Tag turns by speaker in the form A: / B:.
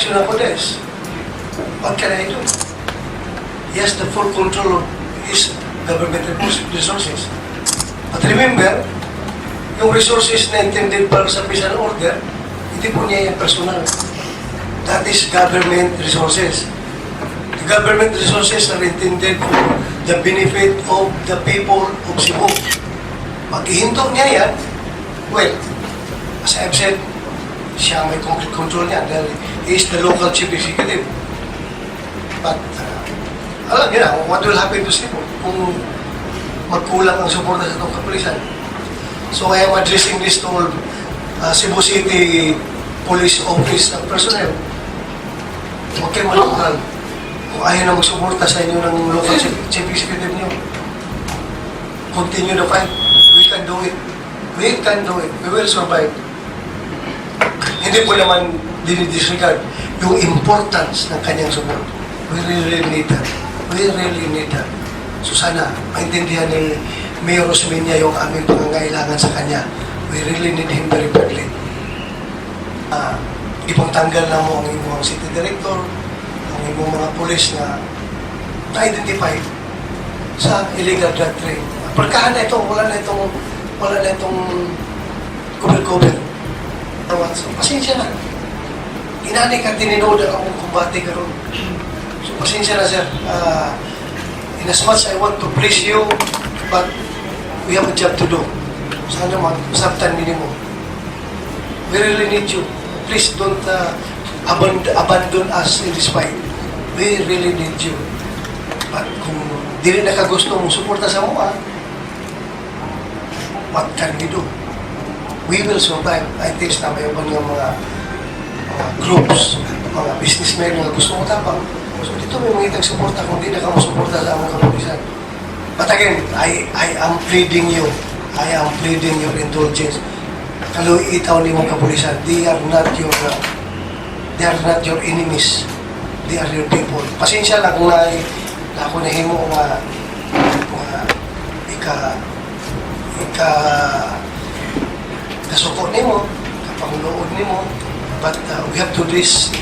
A: election ako des. What can I do? He has the full control of his government resources. But remember, yung resources na intended para sa peace and order, hindi po niya yung personal. That is government resources. The government resources are intended for the benefit of the people of Cebu. Pag ihinto niya yan, well, as I've said, siya may complete control niya dahil he is the local chief executive. But, alam niyo na, what will happen to Cebu kung magkulang ang suporta sa itong kapulisan. So I am addressing this to all Cebu City Police Office ng personnel. Huwag kayo malungkal. Kung ayaw na magsuporta sa inyo ng local chief executive niyo, continue the fight. We can do it. We can do it. We will survive. Hindi po naman dinidisregard yung importance ng kanyang support. We really need that. We really need that. So sana, maintindihan ni Mayor Osmeña yung aming pangangailangan sa kanya. We really need him very badly. Ipagtanggal na mo ang inyong city director, ang inyong mga pulis na na-identify sa illegal drug trade. Pagkaan na ito, wala na itong cover-cover. So, pasensya na. Inani ka, tininood akong kumbate ka ron. So, pasensya na, sir. In as much I want to please you, but we have a job to do. Sana masabtan minimum. We really need you. Please don't abandon us in this fight. We really need you. But kung di rin nakagusto mong suporta sa MOA, what can we do? We will survive. I think na may ibang mga groups, mga businessmen na gusto mo tapang. So dito may mga itang suporta kung di na ka masuporta sa among kapulisan. But again, I am pleading you. I am pleading your indulgence. Kaluitaw ni mong kapulisan, they are not your enemies. They are your people. Pasensya lang kung na ako nahimo nga kasuko nimo, kapangluod nimo, but we have to do this